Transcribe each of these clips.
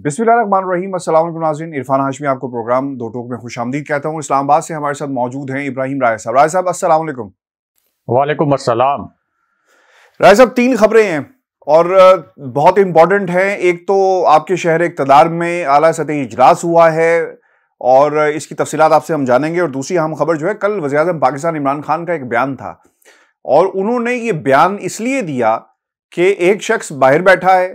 बिस्मिल्लाहिर्रहमानिर्रहीम। अस्सलाम वालेकुम नाज़रीन, इरफान हाशमी आपको प्रोग्राम दो टोक में खुशामदीद कहता हूँ। इस्लामाबाद से हमारे साथ मौजूद हैं इब्राहिम राय साहब। राय साहब अस्सलाम वालेकुम। वालेकुम अस्सलाम। राय साहब, तीन खबरें हैं और बहुत इंपॉर्टेंट हैं। एक तो आपके शहर इक़्तिदार में आला सतही इजलास हुआ है और इसकी तफसीलात आपसे हम जानेंगे। और दूसरी अहम खबर जो है, कल वज़ीर-ए-आज़म पाकिस्तान इमरान खान का एक बयान था और उन्होंने ये बयान इसलिए दिया कि एक शख्स बाहर बैठा है,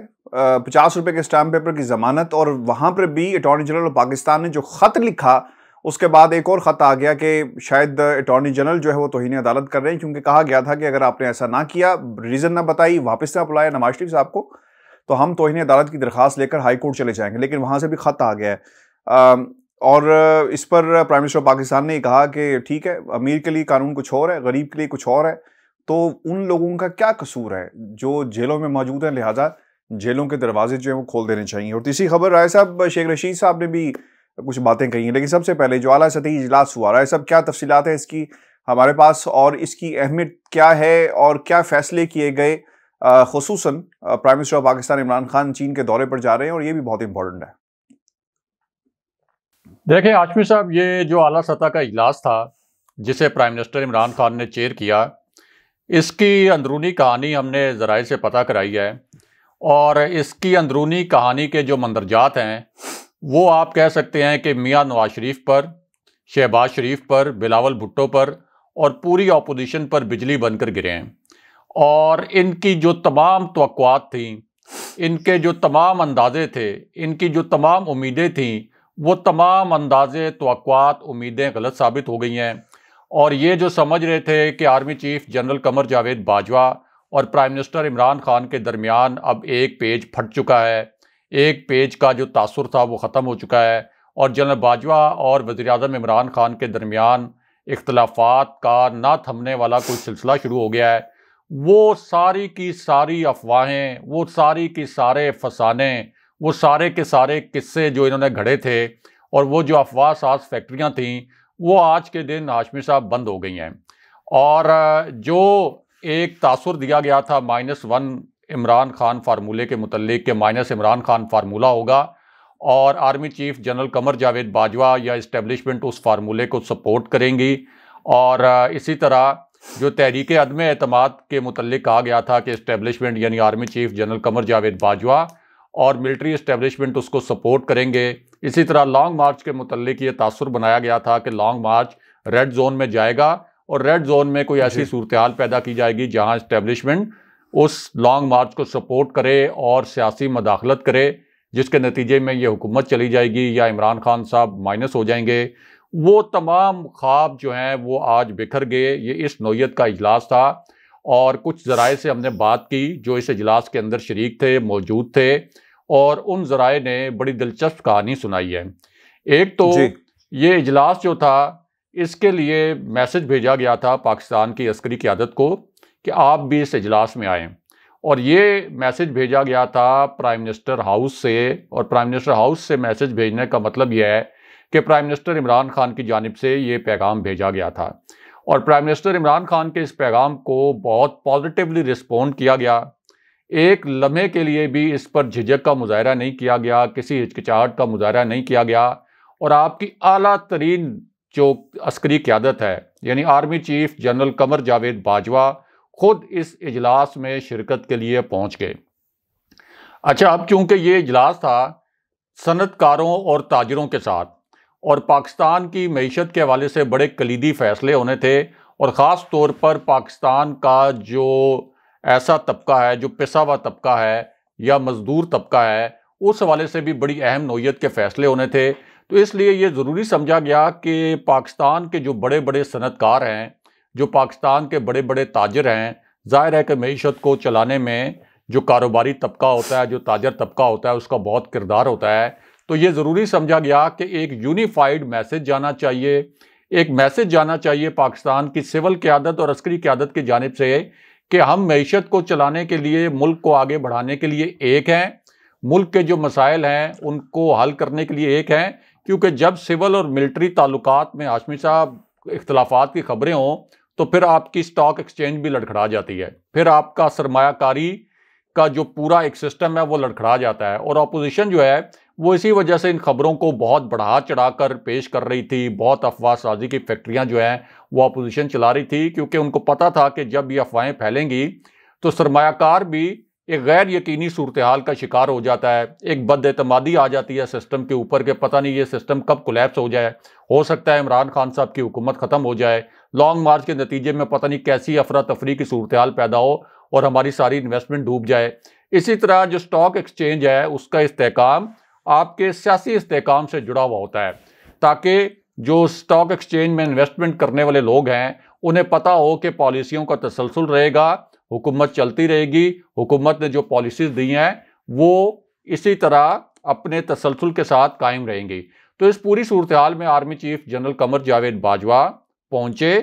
50 रुपए के स्टैम्प पेपर की जमानत, और वहां पर भी अटॉर्नी जनरल ऑफ पाकिस्तान ने जो खत लिखा उसके बाद एक और खत आ गया कि शायद अटॉर्नी जनरल जो है वो तौहीन अदालत कर रहे हैं, क्योंकि कहा गया था कि अगर आपने ऐसा ना किया, रीजन ना बताई, वापस ना बुलाया नवाज शरीफ साहब को, तो हम तौहीन अदालत की दरखास्त लेकर हाई कोर्ट चले जाएंगे। लेकिन वहां से भी खत आ गया है और इस पर प्राइम मिनिस्टर ऑफ पाकिस्तान ने कहा कि ठीक है, अमीर के लिए कानून कुछ और है, गरीब के लिए कुछ और है, तो उन लोगों का क्या कसूर है जो जेलों में मौजूद हैं, लिहाजा जेलों के दरवाजे जो है वो खोल देने चाहिए। और तीसरी खबर, राय साहब, शेख रशीद साहब ने भी कुछ बातें कही हैं। लेकिन सबसे पहले जो आला सतही इजलास हुआ, राय साहब क्या तफसीलात है इसकी हमारे पास, और इसकी अहमियत क्या है और क्या फैसले किए गए? खुसूसन prime minister of Pakistan Imran Khan चीन के दौरे पर जा रहे हैं और ये भी बहुत इंपॉर्टेंट है। देखिए हाशमी साहब, ये जो आला सतह का इजलास था जिसे प्राइम मिनिस्टर इमरान खान ने चेयर किया, इसकी अंदरूनी कहानी हमने ज़राए से पता कराई है और इसकी अंदरूनी कहानी के जो मंदरजात हैं वो आप कह सकते हैं कि मियां नवाज शरीफ पर, शहबाज शरीफ पर, बिलावल भुट्टो पर और पूरी अपोजिशन पर बिजली बनकर गिरे हैं। और इनकी जो तमाम तवक्कुआत थी, इनके जो तमाम अंदाजे थे, इनकी जो तमाम उम्मीदें थीं, वो तमाम अंदाजे, तवक्कुआत, उम्मीदें गलत साबित हो गई हैं। और ये जो समझ रहे थे कि army chief general Qamar Javed Bajwa और प्राइम मिनिस्टर इमरान खान के दरमियान अब एक पेज फट चुका है, एक पेज का जो तासुर था वो ख़त्म हो चुका है और जनरल बाजवा और वज़ीर-ए-आज़म इमरान खान के दरमियान इख्तलाफात का ना थमने वाला कोई सिलसिला शुरू हो गया है, वो सारी की सारी अफवाहें, वो सारी की सारे फसाने, वो सारे के सारे किस्से जो इन्होंने घड़े थे और वो जो अफवाह साज फैक्ट्रियाँ थीं, वो आज के दिन हाशमी साहब बंद हो गई हैं। और जो एक तासुर दिया गया था -1 इमरान खान फार्मूले के मुतल्लिक के माइनस इमरान खान फार्मूला होगा और army chief general Qamar Javed Bajwa या इस्टेब्लिशमेंट उस फार्मूले को सपोर्ट करेंगी। और इसी तरह जो तहरीक अदम एतमाद के मुतल्लिक कहा गया था कि इस्टेब्लिशमेंट यानी army chief general Qamar Javed Bajwa और मिलिट्री इस्टेब्लिशमेंट उसको सपोर्ट करेंगे। इसी तरह लॉन्ग मार्च के मुतल्लिक ये तासुर बनाया गया था कि लॉन्ग मार्च रेड जोन में जाएगा और रेड जोन में कोई ऐसी सूरत हाल पैदा की जाएगी जहां इस्टेब्लिशमेंट उस लॉन्ग मार्च को सपोर्ट करे और सियासी मदाखलत करे, जिसके नतीजे में ये हुकूमत चली जाएगी या इमरान खान साहब माइनस हो जाएंगे। वो तमाम ख्वाब जो हैं वो आज बिखर गए। ये इस नौयत का इजलास था और कुछ ज़राए से हमने बात की जो इस इजलास के अंदर शरीक थे, मौजूद थे, और उन ज़राए ने बड़ी दिलचस्प कहानी सुनाई है। एक तो ये इजलास जो था, इसके लिए मैसेज भेजा गया था पाकिस्तान की अस्करी क़यादत को कि आप भी इस इजलास में आएँ, और ये मैसेज भेजा गया था प्राइम मिनिस्टर हाउस से। और प्राइम मिनिस्टर हाउस से मैसेज भेजने का मतलब यह है कि प्राइम मिनिस्टर इमरान खान की जानिब से ये पैगाम भेजा गया था और प्राइम मिनिस्टर इमरान खान के इस पैगाम को बहुत पॉजिटिवली रिस्पॉन्ड किया गया। एक लम्हे के लिए भी इस पर झिझक का मुजाहरा नहीं किया गया, किसी हिचकिचाहट का मुजाहरा नहीं किया गया। और आपकी आला तरीन जो अस्करी क़यादत है यानी army chief general Qamar Javed Bajwa खुद इस इजलास में शिरकत के लिए पहुंच गए। अच्छा, अब चूंकि ये इजलास था सनतकारों और ताजरों के साथ और पाकिस्तान की मईशत के हवाले से बड़े कलीदी फैसले होने थे, और ख़ास तौर पर पाकिस्तान का जो ऐसा तबका है जो पिसा हुआ तबका है या मज़दूर तबका है, उस हवाले से भी बड़ी अहम नौयत के फ़ैसले होने थे। तो इसलिए ये ज़रूरी समझा गया कि पाकिस्तान के जो बड़े बड़े सनतकार हैं, जो पाकिस्तान के बड़े बड़े ताजर हैं, ज़ाहिर है कि मईशत को चलाने में जो कारोबारी तबका होता है, जो ताजर तबका होता है, उसका बहुत किरदार होता है। तो ये ज़रूरी समझा गया कि एक यूनिफाइड मैसेज जाना चाहिए, एक मैसेज जाना चाहिए पाकिस्तान की सिविल क़यादत और अस्करी क़यादत की जानिब से कि हम मईशत को चलाने के लिए, मुल्क को आगे बढ़ाने के लिए एक हैं, मुल्क के जो मसाइल हैं उनको हल करने के लिए एक हैं। क्योंकि जब सिविल और मिलिट्री ताल्लुकात में हाशमी साहब इख्तलाफात की खबरें हों तो फिर आपकी स्टॉक एक्सचेंज भी लड़खड़ा जाती है, फिर आपका सरमायाकारी का जो पूरा एक सिस्टम है वो लड़खड़ा जाता है। और अपोजिशन जो है वो इसी वजह से इन खबरों को बहुत बढ़ा चढ़ाकर पेश कर रही थी। बहुत अफवाह साजी की फैक्ट्रियां जो हैं वो अपोजिशन चला रही थी, क्योंकि उनको पता था कि जब ये अफवाहें फैलेंगी तो सरमायाकार भी एक गैर यकीनी सूरत हाल का शिकार हो जाता है। एक बदएतमादी आ जाती है सिस्टम के ऊपर के पता नहीं ये सिस्टम कब कोलैप्स हो जाए। हो सकता है इमरान खान साहब की हुकूमत ख़त्म हो जाए, लॉन्ग मार्च के नतीजे में पता नहीं कैसी अफरा तफरी की सूरत हाल पैदा हो और हमारी सारी इन्वेस्टमेंट डूब जाए। इसी तरह जो स्टॉक एक्सचेंज है उसका इस्तेहकाम आपके सियासी इस्तेहकाम से जुड़ा हुआ होता है, ताकि जो स्टॉक एक्सचेंज में इन्वेस्टमेंट करने वाले लोग हैं उन्हें पता हो कि पॉलिसियों का तसलसल रहेगा, हुकूमत चलती रहेगी, हुकूमत ने जो पॉलिसीज़ दी हैं वो इसी तरह अपने तसलसल के साथ कायम रहेंगी। तो इस पूरी सूरत हाल में army chief general Qamar Javed Bajwa पहुँचे।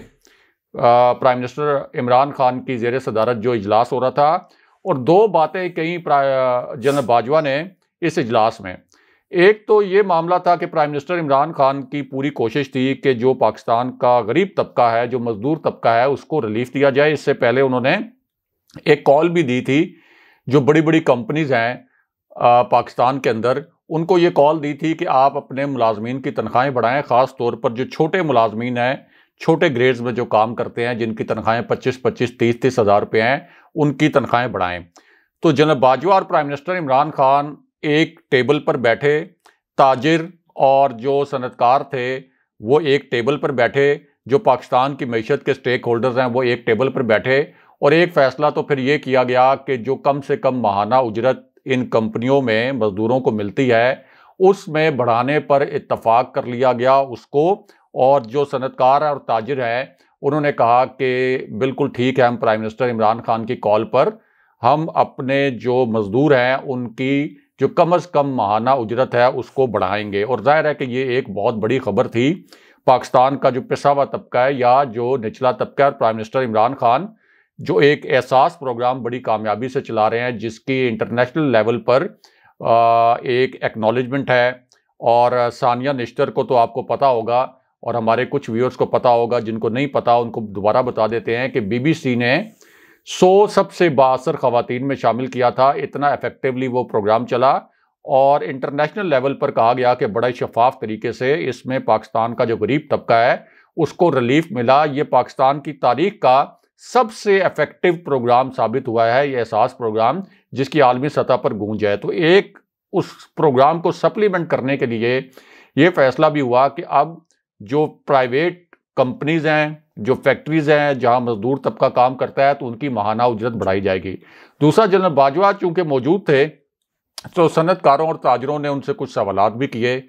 प्राइम मिनिस्टर इमरान खान की ज़ेर सदारत जो इजलास हो रहा था, और दो बातें कही जनरल बाजवा ने इस इजलास में। एक तो ये मामला था कि प्राइम मिनिस्टर इमरान खान की पूरी कोशिश थी कि जो पाकिस्तान का गरीब तबका है, जो मजदूर तबका है, उसको रिलीफ दिया जाए। इससे पहले उन्होंने एक कॉल भी दी थी जो बड़ी बड़ी कंपनीज हैं पाकिस्तान के अंदर, उनको ये कॉल दी थी कि आप अपने मुलाजमीन की तनख्वाहें बढ़ाएं, ख़ास तौर पर जो छोटे मुलाजमीन हैं, छोटे ग्रेड्स में जो काम करते हैं, जिनकी तनख्वाहें 25-25, 30-30 हज़ार रुपये हैं, उनकी तनख्वाहें बढ़ाएं। तो जनरल बाजवा और प्राइम मिनिस्टर इमरान खान एक टेबल पर बैठे, ताजिर और जो सनतकार थे वो एक टेबल पर बैठे, जो पाकिस्तान की मईशत के स्टेक होल्डर्स हैं वो एक टेबल पर बैठे, और एक फ़ैसला तो फिर ये किया गया कि जो कम से कम माहाना उजरत इन कंपनियों में मज़दूरों को मिलती है उसमें बढ़ाने पर इत्तफाक कर लिया गया उसको। और जो सनतकार और ताजिर हैं उन्होंने कहा कि बिल्कुल ठीक है, हम प्राइम मिनिस्टर इमरान खान की कॉल पर हम अपने जो मज़दूर हैं उनकी जो कम से कम माहाना उजरत है उसको बढ़ाएंगे। और जाहिर है कि ये एक बहुत बड़ी खबर थी। पाकिस्तान का जो पिसा हुआ तबका है या जो निचला तबका है, प्राइम मिनिस्टर इमरान खान जो एक एहसास प्रोग्राम बड़ी कामयाबी से चला रहे हैं, जिसकी इंटरनेशनल लेवल पर एक एक्नॉलेजमेंट है। और सानिया निश्तर को तो आपको पता होगा, और हमारे कुछ व्यूअर्स को पता होगा, जिनको नहीं पता उनको दोबारा बता देते हैं कि BBC ने 100 सबसे बाअसर ख़वातीन में शामिल किया था। इतना इफेक्टिवली वो प्रोग्राम चला और इंटरनेशनल लेवल पर कहा गया कि बड़ा शफाफ तरीके से इसमें पाकिस्तान का जो गरीब तबका है उसको रिलीफ मिला। ये पाकिस्तान की तारीख का सबसे इफेक्टिव प्रोग्राम साबित हुआ है, ये एहसास प्रोग्राम, जिसकी आलमी सतह पर गूंज है। तो एक उस प्रोग्राम को सप्लीमेंट करने के लिए ये फैसला भी हुआ कि अब जो प्राइवेट कंपनीज हैं, जो फैक्ट्रीज हैं जहां मजदूर तबका काम करता है, तो उनकी माहाना उजरत बढ़ाई जाएगी। दूसरा, जनरल बाजवा चूंकि मौजूद थे तो सनतकारों और ताजरों ने उनसे कुछ सवालात भी किए,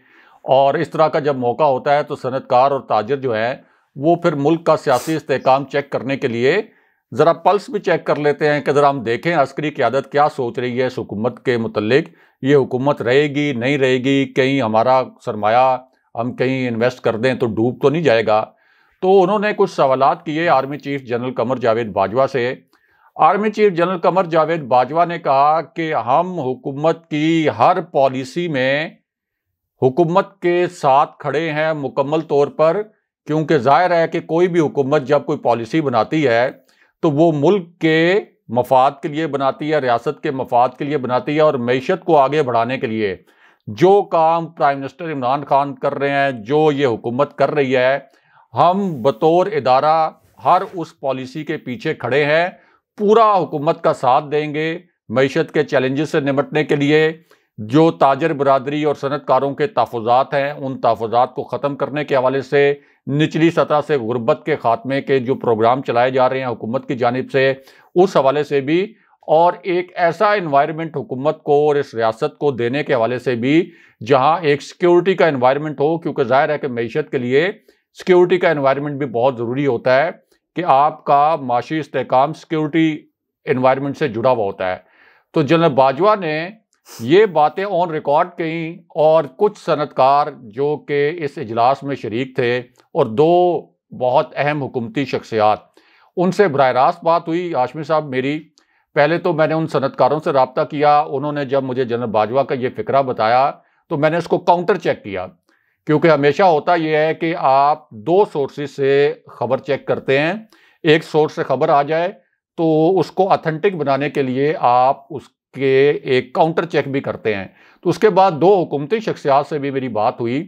और इस तरह का जब मौका होता है तो सनतकार और ताजर जो है वो फिर मुल्क का सियासी इस्तेहकाम चेक करने के लिए ज़रा पल्स भी चेक कर लेते हैं कि ज़रा हम देखें अस्करी क़यादत क्या सोच रही है इस हुकूमत के मुतल्लिक, ये हुकूमत रहेगी नहीं रहेगी, कहीं हमारा सरमाया हम कहीं इन्वेस्ट कर दें तो डूब तो नहीं जाएगा। तो उन्होंने कुछ सवालात किए army chief general Qamar Javed Bajwa से। Army chief general Qamar Javed Bajwa ने कहा कि हम हुकूमत की हर पॉलिसी में हुकूमत के साथ खड़े हैं मुकम्मल तौर पर, क्योंकि जाहिर है कि कोई भी हुकूमत जब कोई पॉलिसी बनाती है तो वो मुल्क के मफाद के लिए बनाती है, रियासत के मफाद के लिए बनाती है, और मईशत को आगे बढ़ाने के लिए जो काम प्राइम मिनिस्टर इमरान खान कर रहे हैं, जो ये हुकूमत कर रही है, हम बतौर इदारा हर उस पॉलिसी के पीछे खड़े हैं, पूरा हुकूमत का साथ देंगे मईशत के चैलेंजेस से निपटने के लिए। जो ताजर बरादरी और सनतकारों के तहफ़्फ़ुज़ात हैं, उन तहफ़्फ़ुज़ात को ख़त्म करने के हवाले से, निचली सतह से गुर्बत के ख़ात्मे के जो प्रोग्राम चलाए जा रहे हैं हुकूमत की जानिब से, उस हवाले से भी, और एक ऐसा इन्वायरमेंट हुकूमत को और इस रियासत को देने के हवाले से भी जहाँ एक सिक्योरिटी का इन्वायरमेंट हो, क्योंकि ज़ाहिर है कि मईशत के लिए सिक्योरिटी का इन्वायरमेंट भी बहुत ज़रूरी होता है कि आपका माशी इस्तेहकाम सिक्योरिटी इन्वायरमेंट से जुड़ा हुआ होता है। तो जनरल बाजवा ने ये बातें ऑन रिकॉर्ड कहीं, और कुछ सनतकार जो कि इस इजलास में शरीक थे और दो बहुत अहम हुकूमती शख्सियात, उनसे बराह रास्त बात हुई। हाशमी साहब मेरी, पहले तो मैंने उन सनतकारों से रब्ता किया, उन्होंने जब मुझे जनरल बाजवा का ये फ़िक्रा बताया तो मैंने इसको काउंटर चेक किया, क्योंकि हमेशा होता यह है कि आप दो सोर्सेज से ख़बर चेक करते हैं। एक सोर्स से ख़बर आ जाए तो उसको ऑथेंटिक बनाने के लिए आप उस के एक काउंटर चेक भी करते हैं। तो उसके बाद दो हुकूमती शख्सियात से भी मेरी बात हुई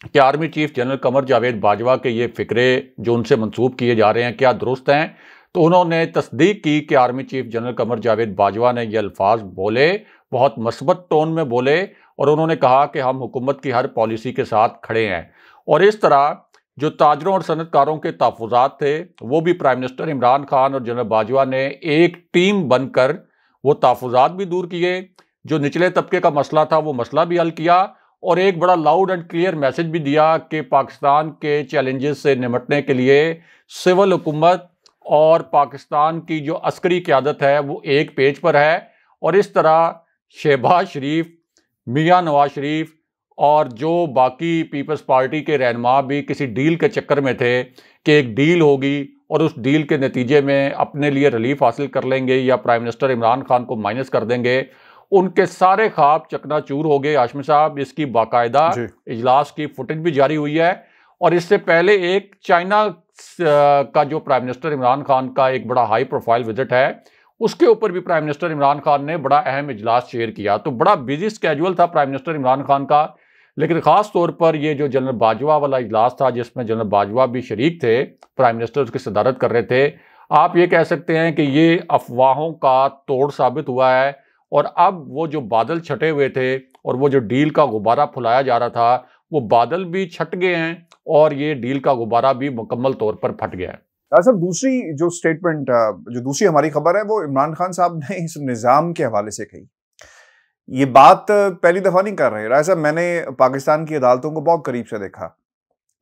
कि army chief general Qamar Javed Bajwa के ये फिक्रे जो उनसे मंसूब किए जा रहे हैं क्या दुरुस्त हैं। तो उन्होंने तस्दीक की कि army chief general Qamar Javed Bajwa ने ये अल्फाज बोले, बहुत मस्बत टोन में बोले, और उन्होंने कहा कि हम हुकूमत की हर पॉलिसी के साथ खड़े हैं। और इस तरह जो ताजरों और सनतकारों के तहफ़्फ़ुज़ात थे वो भी प्राइम मिनिस्टर इमरान खान और जनरल बाजवा ने एक टीम बनकर वो तहफ़्फ़ुज़ात भी दूर किए, जो निचले तबके का मसला था वो मसला भी हल किया, और एक बड़ा लाउड एंड क्लियर मैसेज भी दिया कि पाकिस्तान के चैलेंजेस से निपटने के लिए सिविल हुकूमत और पाकिस्तान की जो अस्करी क़यादत है वो एक पेज पर है। और इस तरह शहबाज शरीफ, मियां नवाज शरीफ और जो बाकी पीपल्स पार्टी के रहनुमा भी किसी डील के चक्कर में थे कि एक डील होगी और उस डील के नतीजे में अपने लिए रिलीफ हासिल कर लेंगे या प्राइम मिनिस्टर इमरान खान को माइनस कर देंगे, उनके सारे ख्वाब चकनाचूर हो गए। हाशमी साहब, इसकी बाकायदा इजलास की फुटेज भी जारी हुई है। और इससे पहले एक चाइना का जो प्राइम मिनिस्टर इमरान खान का एक बड़ा हाई प्रोफाइल विजिट है, उसके ऊपर भी प्राइम मिनिस्टर इमरान खान ने बड़ा अहम इजलास शेयर किया। तो बड़ा बिजी स्केड्यूल था प्राइम मिनिस्टर इमरान खान का, लेकिन ख़ास तौर पर ये जो जनरल बाजवा वाला इजलास था जिसमें जनरल बाजवा भी शरीक थे, प्राइम मिनिस्टर उसकी सदारत कर रहे थे, आप ये कह सकते हैं कि ये अफवाहों का तोड़ साबित हुआ है। और अब वो जो बादल छटे हुए थे और वो जो डील का गुब्बारा फुलाया जा रहा था वो बादल भी छट गए हैं और ये डील का गुब्बारा भी मुकम्मल तौर पर फट गया है। सर, दूसरी जो स्टेटमेंट, जो दूसरी हमारी खबर है वो इमरान खान साहब ने इस निज़ाम के हवाले से कही। ये बात पहली दफा नहीं कर रहे राय साहब, मैंने पाकिस्तान की अदालतों को बहुत करीब से देखा,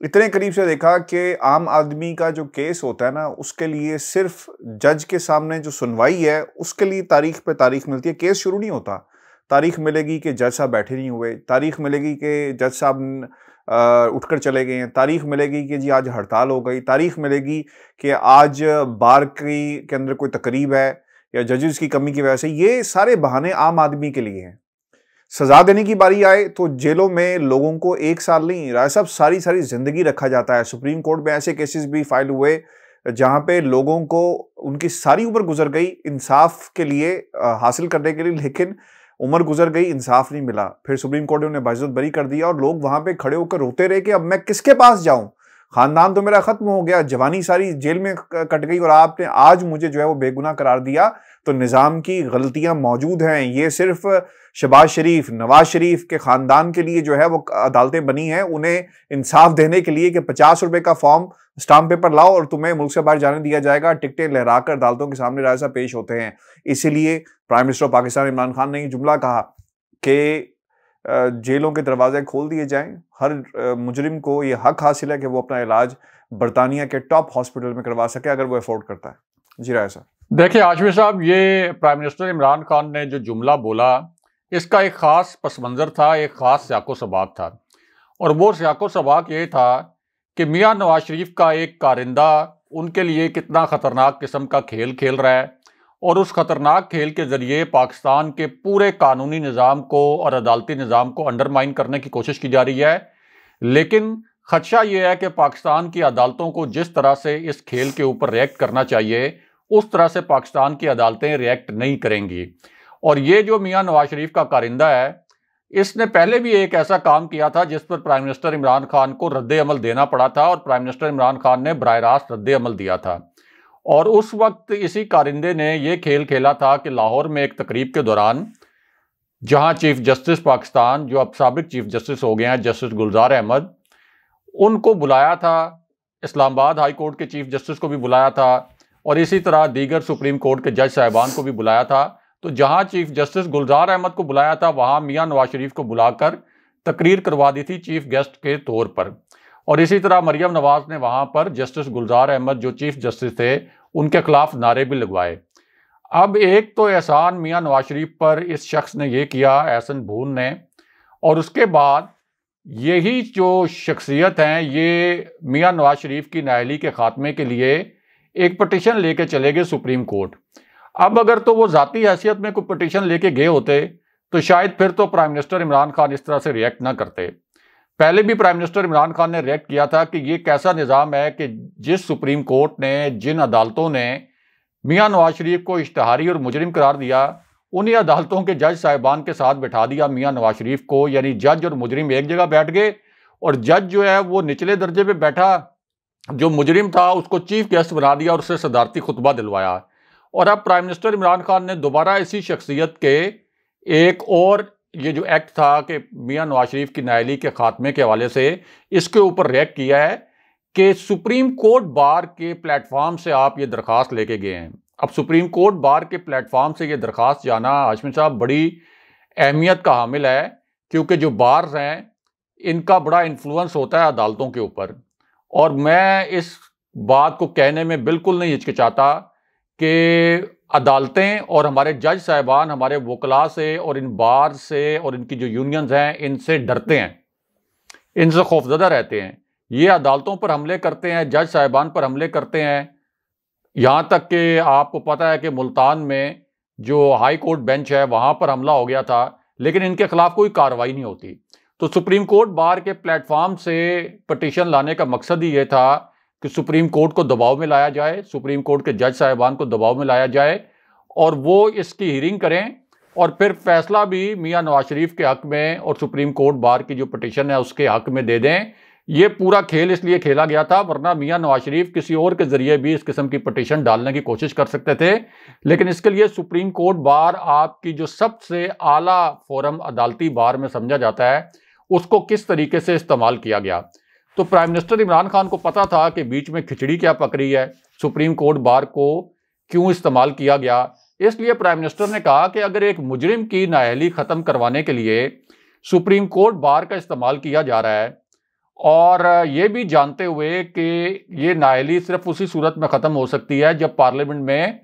इतने करीब से देखा कि आम आदमी का जो केस होता है ना, उसके लिए सिर्फ जज के सामने जो सुनवाई है उसके लिए तारीख पे तारीख मिलती है। केस शुरू नहीं होता, तारीख मिलेगी कि जज साहब बैठे नहीं हुए, तारीख मिलेगी कि जज साहब उठकर चले गए हैं, तारीख मिलेगी कि जी आज हड़ताल हो गई, तारीख मिलेगी कि आज बार के अंदर कोई तकरीब है या जजेस की कमी की वजह से। ये सारे बहाने आम आदमी के लिए हैं। सजा देने की बारी आए तो जेलों में लोगों को 1 साल नहीं, राय साहब, सारी सारी जिंदगी रखा जाता है। सुप्रीम कोर्ट में ऐसे केसेस भी फाइल हुए जहां पे लोगों को उनकी सारी उम्र गुजर गई इंसाफ के लिए हासिल करने के लिए, लेकिन उम्र गुजर गई, इंसाफ नहीं मिला। फिर सुप्रीम कोर्ट ने उन्हें बाइज्जत बरी कर दिया और लोग वहां पे खड़े होकर रोते रहे कि अब मैं किसके पास जाऊं, खानदान तो मेरा खत्म हो गया, जवानी सारी जेल में कट गई और आपने आज मुझे जो है वो बेगुनाह करार दिया। तो निज़ाम की गलतियां मौजूद हैं। ये सिर्फ शहबाज शरीफ, नवाज शरीफ के खानदान के लिए जो है वो अदालतें बनी हैं, उन्हें इंसाफ देने के लिए कि 50 रुपए का फॉर्म स्टाम्प पेपर लाओ और तुम्हें मुल्क से बाहर जाने दिया जाएगा। टिकटें लहराकर अदालतों के सामने राजा पेश होते हैं। इसीलिए prime minister of Pakistan Imran Khan ने ये जुमला कहा कि जेलों के दरवाजे खोल दिए जाएं, हर मुजरिम को ये हक हासिल है कि वो अपना इलाज बरतानिया के टॉप हॉस्पिटल में करवा सके अगर वो अफोर्ड करता है। जी राय साहब। देखिए हाशमी साहब, ये प्राइम मिनिस्टर इमरान खान ने जो जुमला बोला इसका एक ख़ास पस मंज़र था, एक ख़ास सियाको सबाक था। और वो सियाको सबाक ये था कि मियां नवाज शरीफ का एक कारिंदा उनके लिए कितना ख़तरनाक किस्म का खेल खेल रहा है और उस ख़तरनाक खेल के ज़रिए पाकिस्तान के पूरे कानूनी निज़ाम को और अदालती निज़ाम को अंडरमाइन करने की कोशिश की जा रही है। लेकिन ख़दशा ये है कि पाकिस्तान की अदालतों को जिस तरह से इस खेल के ऊपर रिएक्ट करना चाहिए उस तरह से पाकिस्तान की अदालतें रिएक्ट नहीं करेंगी। और ये जो मियां नवाज शरीफ का कारिंदा है, इसने पहले भी एक ऐसा काम किया था जिस पर प्राइम मिनिस्टर इमरान खान को रद्द अमल देना पड़ा था और प्राइम मिनिस्टर इमरान खान ने बराह रास्त रद्द अमल दिया था। और उस वक्त इसी कारिंदे ने यह खेल खेला था कि लाहौर में एक तकरीब के दौरान, जहां चीफ जस्टिस पाकिस्तान, जो अब साबिक चीफ जस्टिस हो गए हैं, जस्टिस गुलजार अहमद, उनको बुलाया था, इस्लामाबाद हाई कोर्ट के चीफ जस्टिस को भी बुलाया था और इसी तरह दीगर सुप्रीम कोर्ट के जज साहिबान को भी बुलाया था। तो जहां चीफ जस्टिस गुलजार अहमद को बुलाया था वहां मियां नवाज शरीफ को बुलाकर तकरीर करवा दी थी चीफ गेस्ट के तौर पर। और इसी तरह मरियम नवाज ने वहां पर जस्टिस गुलजार अहमद जो चीफ जस्टिस थे उनके खिलाफ नारे भी लगवाए। अब एक तो एहसान मियां नवाज शरीफ पर इस शख्स ने यह किया, एहसन भून ने, और उसके बाद यही जो शख्सियत हैं ये मियां नवाज शरीफ की नाअहली के खात्मे के लिए एक पटिशन लेके चले गए सुप्रीम कोर्ट। अब अगर तो वो ज़ाती हैसियत में कोई पटिशन लेके गए होते तो शायद फिर तो प्राइम मिनिस्टर इमरान खान इस तरह से रिएक्ट ना करते। पहले भी प्राइम मिनिस्टर इमरान खान ने रिएक्ट किया था कि ये कैसा निज़ाम है कि जिस सुप्रीम कोर्ट ने, जिन अदालतों ने मियां नवाज शरीफ को इश्तिहारी और मुजरिम करार दिया, उन्हीं अदालतों के जज साहिबान के साथ बैठा दिया मियां नवाज शरीफ को, यानी जज और मुजरिम एक जगह बैठ गए और जज जो है वो निचले दर्जे पे बैठा, जो मुजरिम था उसको चीफ गेस्ट बना दिया और उससे सदारती खुतबा दिलवाया। और अब प्राइम मिनिस्टर इमरान खान ने दोबारा इसी शख्सियत के एक और ये जो एक्ट था कि मियां नवाज शरीफ की नाअहली के खात्मे के हवाले से, इसके ऊपर रिएक्ट किया है कि सुप्रीम कोर्ट बार के प्लेटफॉर्म से आप ये दरख्वास्त लेके गए हैं। अब सुप्रीम कोर्ट बार के प्लेटफॉर्म से ये दरख्वास्त जाना हाशमी साहब बड़ी अहमियत का हामिल है, क्योंकि जो बार्स हैं इनका बड़ा इन्फ्लुएंस होता है अदालतों के ऊपर। और मैं इस बात को कहने में बिल्कुल नहीं हिचकिचाता कि अदालतें और हमारे जज साहिबान हमारे वकला से और इन बार से और इनकी जो यूनियंस हैं इनसे डरते हैं, इनसे खौफजदा रहते हैं। ये अदालतों पर हमले करते हैं, जज साहिबान पर हमले करते हैं। यहाँ तक कि आपको पता है कि मुल्तान में जो हाई कोर्ट बेंच है वहाँ पर हमला हो गया था, लेकिन इनके खिलाफ कोई कार्रवाई नहीं होती। तो सुप्रीम कोर्ट बार के प्लेटफॉर्म से पटिशन लाने का मकसद ही ये था कि सुप्रीम कोर्ट को दबाव में लाया जाए, सुप्रीम कोर्ट के जज साहिबान को दबाव में लाया जाए और वो इसकी हियरिंग करें और फिर फैसला भी मियां नवाज शरीफ के हक में और सुप्रीम कोर्ट बार की जो पटिशन है उसके हक में दे दें। ये पूरा खेल इसलिए खेला गया था, वरना मियां नवाज शरीफ किसी और के जरिए भी इस किस्म की पटिशन डालने की कोशिश कर सकते थे। लेकिन इसके लिए सुप्रीम कोर्ट बार आपकी जो सबसे आला फोरम अदालती बार में समझा जाता है, उसको किस तरीके से इस्तेमाल किया गया। तो प्राइम मिनिस्टर इमरान खान को पता था कि बीच में खिचड़ी क्या पक रही है, सुप्रीम कोर्ट बार को क्यों इस्तेमाल किया गया। इसलिए प्राइम मिनिस्टर ने कहा कि अगर एक मुजरिम की नाअहली ख़त्म करवाने के लिए सुप्रीम कोर्ट बार का इस्तेमाल किया जा रहा है और ये भी जानते हुए कि ये नाअहली सिर्फ उसी सूरत में ख़त्म हो सकती है जब पार्लियामेंट में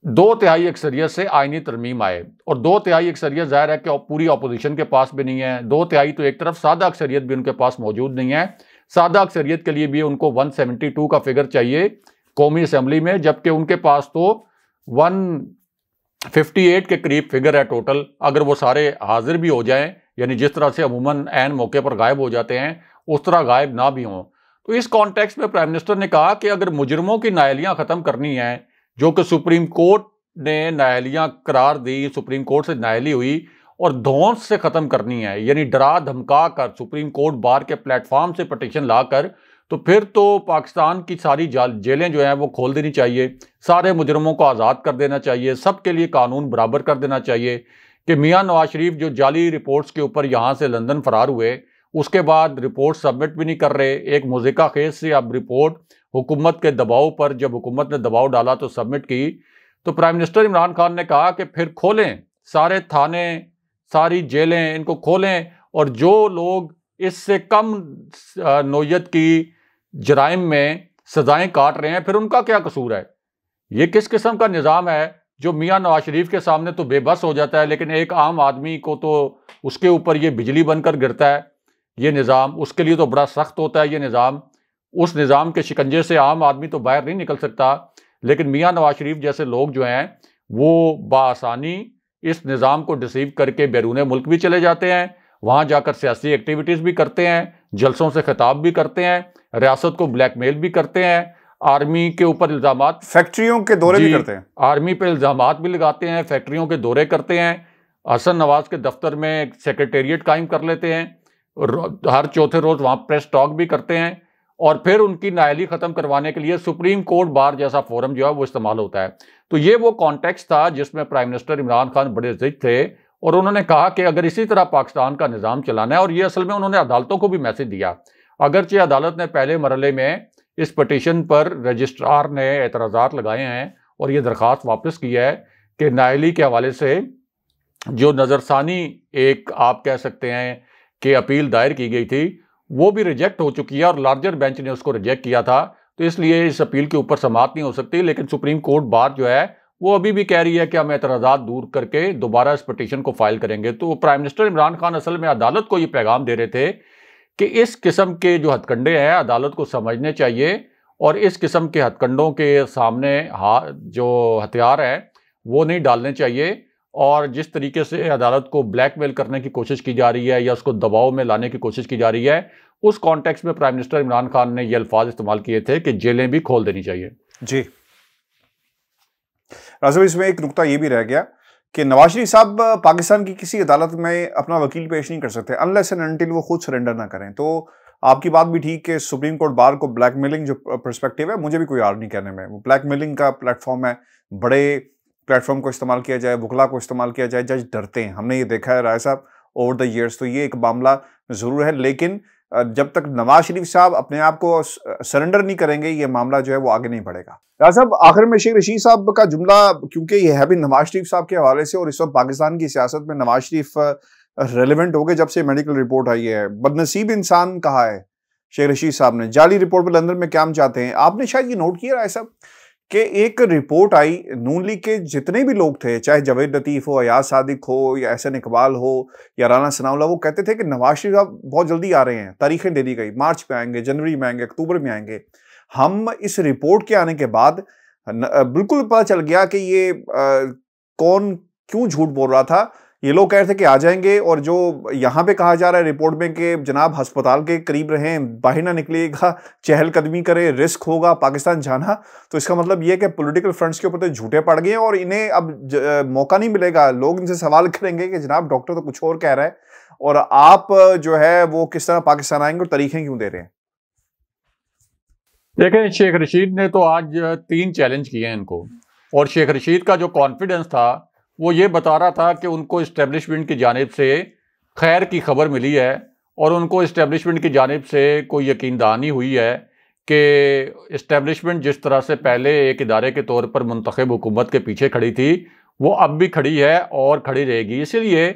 2/3 अक्सरियत से आईनी तरमीम आए, और 2/3 अक्सरियत ज़ाहिर है कि पूरी अपोजिशन के पास भी नहीं है। 2/3 तो एक तरफ, सादा अक्सरियत भी उनके पास मौजूद नहीं है। सादा अक्सरियत के लिए भी उनको 172 का फिगर चाहिए कौमी असम्बली में, जबकि उनके पास तो 158 के करीब फिगर है टोटल। अगर वो सारे हाजिर भी हो जाएं, यानी जिस तरह से अमूमन ऐन मौके पर गायब हो जाते हैं उस तरह गायब ना भी हों, तो इस कॉन्टेक्स्ट में प्राइम मिनिस्टर ने कहा कि अगर मुजरिमों की नाअहलियाँ ख़त्म करनी है, जो कि सुप्रीम कोर्ट ने नाअहलियाँ करार दी, सुप्रीम कोर्ट से नाअहली हुई, और धौंस से ख़त्म करनी है, यानी डरा धमका कर सुप्रीम कोर्ट बार के प्लेटफॉर्म से पटिशन लाकर, तो फिर तो पाकिस्तान की सारी जेलें जो हैं वो खोल देनी चाहिए, सारे मुजरिमों को आज़ाद कर देना चाहिए, सबके लिए कानून बराबर कर देना चाहिए। कि मियां नवाज शरीफ जो जाली रिपोर्ट्स के ऊपर यहाँ से लंदन फरार हुए, उसके बाद रिपोर्ट सबमिट भी नहीं कर रहे, एक मुज़िका खेज से अब रिपोर्ट हुकूमत के दबाव पर, जब हुकूमत ने दबाव डाला तो सबमिट की। तो प्राइम मिनिस्टर इमरान खान ने कहा कि फिर खोलें सारे थाने, सारी जेलें, इनको खोलें, और जो लोग इससे कम नौयत की जराइम में सजाएं काट रहे हैं फिर उनका क्या कसूर है। ये किस किस्म का निज़ाम है जो मियां नवाज शरीफ के सामने तो बेबस हो जाता है, लेकिन एक आम आदमी को तो उसके ऊपर ये बिजली बनकर गिरता है। ये निज़ाम उसके लिए तो बड़ा सख्त होता है। ये निज़ाम, उस निज़ाम के शिकंजे से आम आदमी तो बाहर नहीं निकल सकता, लेकिन मियां नवाज शरीफ जैसे लोग जो हैं वो बासानी इस निज़ाम को डिसीव करके बैरून मुल्क भी चले जाते हैं, वहाँ जाकर सियासी एक्टिविटीज़ भी करते हैं, जलसों से खिताब भी करते हैं, रियासत को ब्लैकमेल भी करते हैं, आर्मी के ऊपर इल्ज़ामात, फैक्ट्रियों के दौरे भी करते हैं, आर्मी पे इल्ज़ामात भी लगाते हैं, फैक्ट्रियों के दौरे करते हैं, हसन नवाज के दफ्तर में सेक्रेटेरिएट कायम कर लेते हैं, हर चौथे रोज़ वहाँ प्रेस टॉक भी करते हैं, और फिर उनकी नाअहली ख़त्म करवाने के लिए सुप्रीम कोर्ट बार जैसा फोरम जो है वो इस्तेमाल होता है। तो ये वो कॉन्टेक्स्ट था जिसमें प्राइम मिनिस्टर इमरान खान बड़े ज़िद थे, और उन्होंने कहा कि अगर इसी तरह पाकिस्तान का निज़ाम चलाना है, और ये असल में उन्होंने अदालतों को भी मैसेज दिया, अगरचे अदालत ने पहले मरहले में इस पटिशन पर रजिस्ट्रार ने एतराज़ात लगाए हैं और ये दरख्वास्त वापस की है कि नाअहली के हवाले से जो नज़रसानी एक आप कह सकते हैं कि अपील दायर की गई थी वो भी रिजेक्ट हो चुकी है, और लार्जर बेंच ने उसको रिजेक्ट किया था, तो इसलिए इस अपील के ऊपर समाअत नहीं हो सकती। लेकिन सुप्रीम कोर्ट बार जो है वो अभी भी कह रही है कि हम एतराज़ात दूर करके दोबारा इस पटिशन को फाइल करेंगे। तो प्राइम मिनिस्टर इमरान खान असल में अदालत को ये पैगाम दे रहे थे कि इस किस्म के जो हथकंडे हैं अदालत को समझने चाहिए, और इस किस्म के हथकंडों के सामने जो हथियार हैं वो नहीं डालने चाहिए, और जिस तरीके से अदालत को ब्लैकमेल करने की कोशिश की जा रही है या उसको दबाव में लाने की कोशिश की जा रही है, उस कॉन्टेक्स्ट में प्राइम मिनिस्टर इमरान खान ने ये अल्फाज इस्तेमाल किए थे कि जेलें भी खोल देनी चाहिए। जी राज़िब, इसमें एक नुकता ये भी रह गया कि नवाज शरीफ साहब पाकिस्तान की किसी अदालत में अपना वकील पेश नहीं कर सकते अनलेस एंड अनटिल वो खुद सरेंडर ना करें। तो आपकी बात भी ठीक है, सुप्रीम कोर्ट बार को ब्लैकमेलिंग जो पर्सपेक्टिव है, मुझे भी कोई यार नहीं कहने में, वो ब्लैकमेलिंग का प्लेटफॉर्म है। बड़े प्लेटफॉर्म को इस्तेमाल किया जाए, वकला को इस्तेमाल किया जाए, जज डरते हैं, हमने ये देखा है राय साहब ओवर द ईयर्स। तो ये एक मामला ज़रूर है, लेकिन जब तक नवाज शरीफ साहब अपने आप को सरेंडर नहीं करेंगे, ये मामला जो है वो आगे नहीं बढ़ेगा। राय साहब, आखिर में शेख रशीद साहब का जुमला, क्योंकि ये है भी नवाज शरीफ साहब के हवाले से, और इस वक्त पाकिस्तान की सियासत में नवाज शरीफ रेलिवेंट हो गए जब से मेडिकल रिपोर्ट आई है। बदनसीब इंसान कहा है शेख रशीद साहब ने, जाली रिपोर्ट पर लंदन में क्या चाहते हैं। आपने शायद ये नोट किया राय साहब कि एक रिपोर्ट आई, नून लीग के जितने भी लोग थे, चाहे जावेद लतीफ हो, अयाज सादिक हो, या एहसन इकबाल हो, या राना सनाउल्लाह, वो कहते थे कि नवाज शरीफ साहब बहुत जल्दी आ रहे हैं, तारीखें दे दी गई, मार्च में आएंगे, जनवरी में आएंगे, अक्टूबर में आएंगे। हम इस रिपोर्ट के आने के बाद बिल्कुल पता चल गया कि ये कौन क्यों झूठ बोल रहा था। ये लोग कह रहे थे कि आ जाएंगे, और जो यहाँ पे कहा जा रहा है रिपोर्ट में कि जनाब अस्पताल के करीब रहें, बाहर ना निकलिएगा, चहलकदमी करें, रिस्क होगा पाकिस्तान जाना, तो इसका मतलब ये है कि पॉलिटिकल फ्रंट्स के ऊपर तो झूठे पड़ गए हैं और इन्हें अब मौका नहीं मिलेगा। लोग इनसे सवाल करेंगे कि जनाब डॉक्टर तो कुछ और कह रहा है, और आप जो है वो किस तरह पाकिस्तान आएंगे और तारीखें क्यों दे रहे हैं। देखें, शेख रशीद ने तो आज 3 चैलेंज किए हैं इनको, और शेख रशीद का जो कॉन्फिडेंस था वो ये बता रहा था कि उनको इस्टेब्लिशमेंट की जानिब से खैर की खबर मिली है, और उनको इस्टेब्लिशमेंट की जानिब से कोई यकीन दहानी हुई है कि इस्टेब्लिशमेंट जिस तरह से पहले एक इदारे के तौर पर मुंतखब हुकूमत के पीछे खड़ी थी, वो अब भी खड़ी है और खड़ी रहेगी। इसीलिए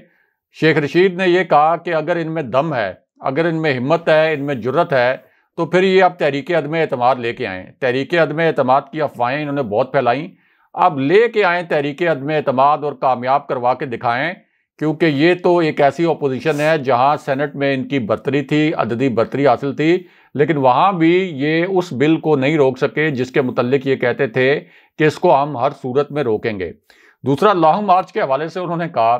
शेख रशीद ने यह कहा कि अगर इनमें दम है, अगर इनमें हिम्मत है, इनमें जुर्रत है, तो फिर ये अब तहरीक अदम एतमाद लेके आएँ। तहरीक अदम एतमाद की अफवाहें इन्होंने बहुत फैलाई, अब लेके आएँ तहरीक अदम एतमाद और कामयाब करवा के दिखाएं, क्योंकि ये तो एक ऐसी अपोजिशन है जहां सेनेट में इनकी बर्तरी थी, अददी बर्तरी हासिल थी, लेकिन वहां भी ये उस बिल को नहीं रोक सके जिसके मुतल्लिक ये कहते थे कि इसको हम हर सूरत में रोकेंगे। दूसरा, लॉन्ग मार्च के हवाले से उन्होंने कहा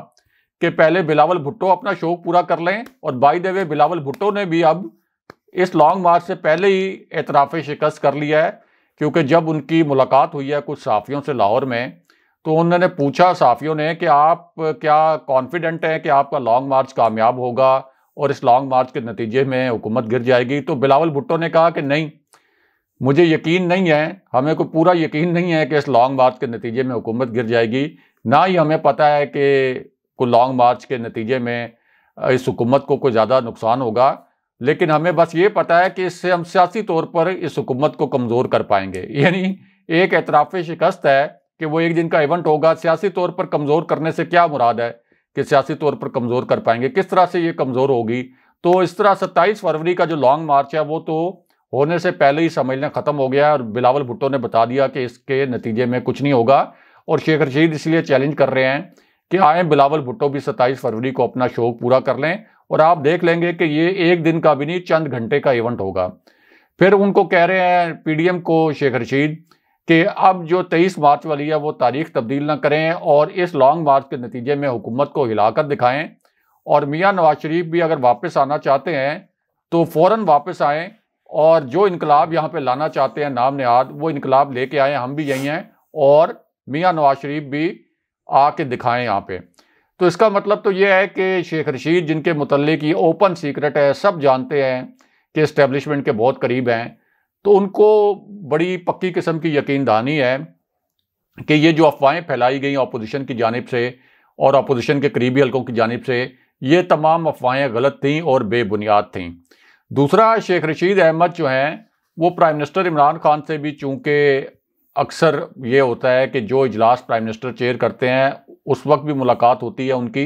कि पहले बिलावल भुट्टो अपना शौक पूरा कर लें, और by the way Bilawal Bhutto ने भी अब इस लॉन्ग मार्च से पहले ही एतराफ़ शिकस्त कर लिया है, क्योंकि जब उनकी मुलाकात हुई है कुछ सहाफ़ियों से लाहौर में, तो उन्होंने पूछा सहाफ़ियों ने कि आप क्या कॉन्फिडेंट हैं कि आपका लॉन्ग मार्च कामयाब होगा और इस लॉन्ग मार्च के नतीजे में हुकूमत गिर जाएगी। तो बिलावल भुट्टो ने कहा कि नहीं, मुझे यकीन नहीं है, हमें कोई पूरा यकीन नहीं है कि इस लॉन्ग मार्च के नतीजे में हुकूमत गिर जाएगी, ना ही हमें पता है कि कोई लॉन्ग मार्च के नतीजे में इस हुकूमत को कोई ज़्यादा नुकसान होगा, लेकिन हमें बस ये पता है कि इससे हम सियासी तौर पर इस हुकूमत को कमज़ोर कर पाएंगे। यानी एक एतराफ़ शिकस्त है कि वो एक दिन का इवेंट होगा। सियासी तौर पर कमज़ोर करने से क्या मुराद है कि सियासी तौर पर कमज़ोर कर पाएंगे, किस तरह से ये कमज़ोर होगी। तो इस तरह 27 फरवरी का जो लॉन्ग मार्च है वो तो होने से पहले ही समझना ख़त्म हो गया है, और बिलावल भुट्टो ने बता दिया कि इसके नतीजे में कुछ नहीं होगा। और शेख रशीद इसलिए चैलेंज कर रहे हैं कि आए बिलावल भुट्टो भी 27 फरवरी को अपना शौक पूरा कर लें, और आप देख लेंगे कि ये एक दिन का भी नहीं, चंद घंटे का इवेंट होगा। फिर उनको कह रहे हैं पीडीएम को शेख रशीद कि अब जो 23 मार्च वाली है वो तारीख तब्दील ना करें, और इस लॉन्ग मार्च के नतीजे में हुकूमत को हिलाकर दिखाएं, और मियाँ नवाज शरीफ भी अगर वापस आना चाहते हैं तो फ़ौरन वापस आएँ, और जो इनकलाब यहाँ पे लाना चाहते हैं नाम नेहाद, वो इनकलाब लेके आएँ, हम भी यहीं हैं, और मियाँ नवाज शरीफ भी आके दिखाएं यहाँ पे। तो इसका मतलब तो ये है कि शेख रशीद, जिनके मुतल्लिक ये ओपन सीक्रेट है, सब जानते हैं कि इस्टेब्लिशमेंट के बहुत करीब हैं, तो उनको बड़ी पक्की किस्म की यकीन दहानी है कि ये जो अफवाहें फैलाई गई अपोजिशन की जानिब से और अपोजिशन के करीबी हलकों की जानिब से, ये तमाम अफवाहें गलत थीं और बेबुनियाद थीं। दूसरा, शेख रशीद अहमद जो हैं वो प्राइम मिनिस्टर इमरान खान से भी, चूँकि अक्सर ये होता है कि जो इजलास प्राइम मिनिस्टर चेयर करते हैं उस वक्त भी मुलाकात होती है उनकी,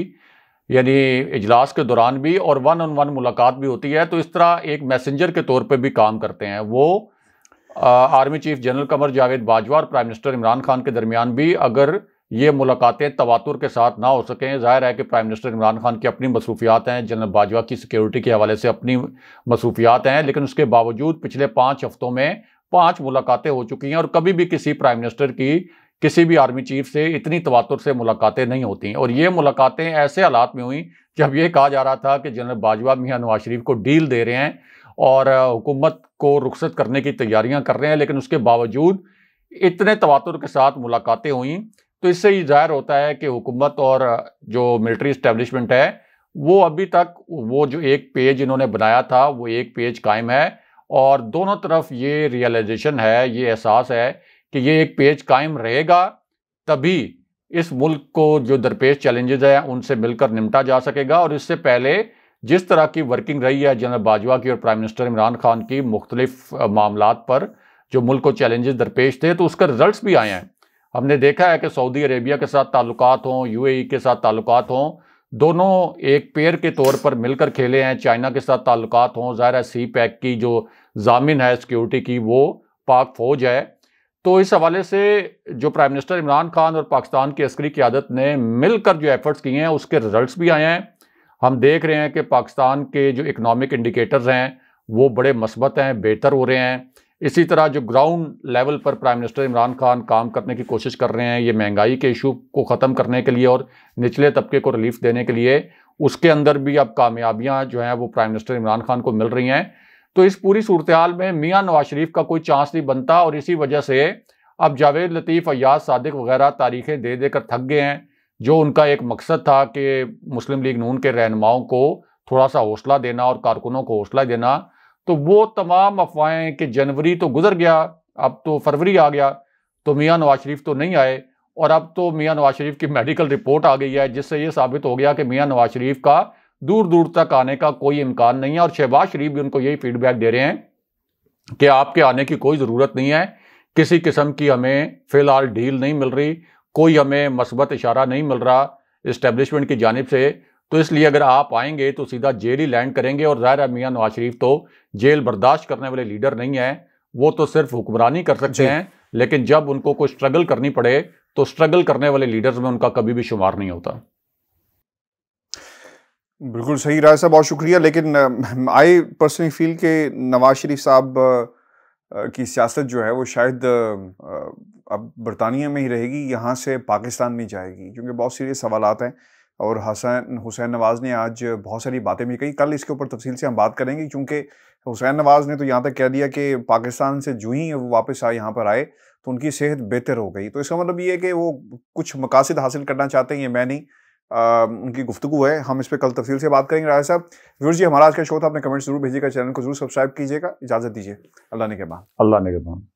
यानी इजलास के दौरान भी, और 1-on-1 मुलाकात भी होती है, तो इस तरह एक मैसेंजर के तौर पे भी काम करते हैं वो। Army chief general Qamar Javed Bajwa और प्राइम मिनिस्टर इमरान खान के दरमियान भी अगर ये मुलाकातें तवातुर के साथ ना हो सकें, ज़ाहिर है कि प्राइम मिनिस्टर इमरान खान की अपनी मसरूफियात हैं, जनरल बाजवा की सिक्योरिटी के हवाले से अपनी मसरूफियात हैं, लेकिन उसके बावजूद पिछले 5 हफ्तों में 5 मुलाकातें हो चुकी हैं, और कभी भी किसी प्राइम मिनिस्टर की किसी भी आर्मी चीफ से इतनी तवातुर से मुलाकातें नहीं होती। और ये मुलाकातें ऐसे हालात में हुई जब ये कहा जा रहा था कि जनरल बाजवा मियाँ नवाज शरीफ को डील दे रहे हैं और हुकूमत को रुखसत करने की तैयारियां कर रहे हैं, लेकिन उसके बावजूद इतने तवातुर के साथ मुलाकातें हुई। तो तो इससे ही जाहिर होता है कि हुकूमत और जो मिलिट्री इस्टेब्लिशमेंट है वो अभी तक वो जो एक पेज इन्होंने बनाया था वो एक पेज कायम है, और दोनों तरफ ये रियलाइजेशन है, ये एहसास है कि ये एक पेज कायम रहेगा, तभी इस मुल्क को जो दरपेश चैलेंजेस हैं उनसे मिलकर निपटा जा सकेगा। और इससे पहले जिस तरह की वर्किंग रही है जनरल बाजवा की और प्राइम मिनिस्टर इमरान खान की मुख्तलिफ मामलात पर जो मुल्क को चैलेंजेस दरपेश थे, तो उसके रिजल्ट्स भी आए हैं। हमने देखा है कि सऊदी अरेबिया के साथ ताल्लुकात हों, यूएई के साथ ताल्लुकात हों, दोनों एक पेयर के तौर पर मिलकर खेले हैं। चाइना के साथ ताल्लुकात हों, ज़ाहिर है सी पैक की जो जामिन है सिक्योरिटी की वो पाक फौज है। तो इस हवाले से जो प्राइम मिनिस्टर इमरान खान और पाकिस्तान की अस्करी क़यादत ने मिलकर जो एफर्ट्स किए हैं उसके रिजल्ट्स भी आए हैं। हम देख रहे हैं कि पाकिस्तान के जो इकनॉमिक इंडिकेटर्स हैं वो बड़े मस्बत हैं, बेहतर हो रहे हैं। इसी तरह जो ग्राउंड लेवल पर प्राइम मिनिस्टर इमरान खान काम करने की कोशिश कर रहे हैं, ये महंगाई के इशू को ख़त्म करने के लिए और निचले तबके को रिलीफ देने के लिए, उसके अंदर भी अब कामयाबियां जो हैं वो प्राइम मिनिस्टर इमरान खान को मिल रही हैं। तो इस पूरी सूरत हाल में मियाँ नवाज शरीफ का कोई चांस नहीं बनता, और इसी वजह से अब जावेद लतीफ़, अय्याज सादिक वगैरह तारीखें दे देकर थक गए हैं। जो उनका एक मकसद था कि मुस्लिम लीग नून के रहनुमाओं को थोड़ा सा हौसला देना और कारकुनों को हौसला देना, तो वो तमाम अफवाहें कि जनवरी तो गुजर गया, अब तो फरवरी आ गया, तो मियाँ नवाज शरीफ तो नहीं आए, और अब तो मियाँ नवाज शरीफ की मेडिकल रिपोर्ट आ गई है जिससे ये साबित हो गया कि मियाँ नवाज शरीफ का दूर दूर तक आने का कोई इम्कान नहीं है। और शहबाज शरीफ भी उनको यही फीडबैक दे रहे हैं कि आपके आने की कोई ज़रूरत नहीं है, किसी किस्म की हमें फ़िलहाल डील नहीं मिल रही, कोई हमें मस्बत इशारा नहीं मिल रहा इस्टेब्लिशमेंट की जानिब से, तो इसलिए अगर आप आएंगे तो सीधा जेल ही लैंड करेंगे। और ज़ाहिर है मियाँ नवाज शरीफ तो जेल बर्दाश्त करने वाले लीडर नहीं है, वो तो सिर्फ हुक्मरानी कर सकते हैं, लेकिन जब उनको कोई स्ट्रगल करनी पड़े तो स्ट्रगल करने वाले लीडर्स में उनका कभी भी शुमार नहीं होता। बिल्कुल सही राय साहब, बहुत शुक्रिया। लेकिन आई पर्सनली फील कि नवाज शरीफ साहब की सियासत जो है वो शायद अब बरतानिया में ही रहेगी, यहाँ से पाकिस्तान नहीं जाएगी, क्योंकि बहुत सीरियस सवालात हैं। और हुसैन नवाज़ ने आज बहुत सारी बातें भी कही, कल इसके ऊपर तफसील से हम बात करेंगे, क्योंकि हुसैन नवाज़ ने तो यहाँ तक कह दिया कि पाकिस्तान से जो ही वो वापस आए, यहाँ पर आए, तो उनकी सेहत बेहतर हो गई। तो इसका मतलब ये है कि वो कुछ मकासद हासिल करना चाहते हैं, ये मैं नहीं, उनकी गुफ्तगू है। हम इस पर कल तफसील से बात करेंगे। राय साहब, व्यूअर्स जी, हमारा आज का शो था, अपने कमेंट्स जरूर भेजिएगा, चैनल को जरूर सब्सक्राइब कीजिएगा। इजाज़त दीजिए, अल्लाह ने के बाद। अल्लाह ने के बाद।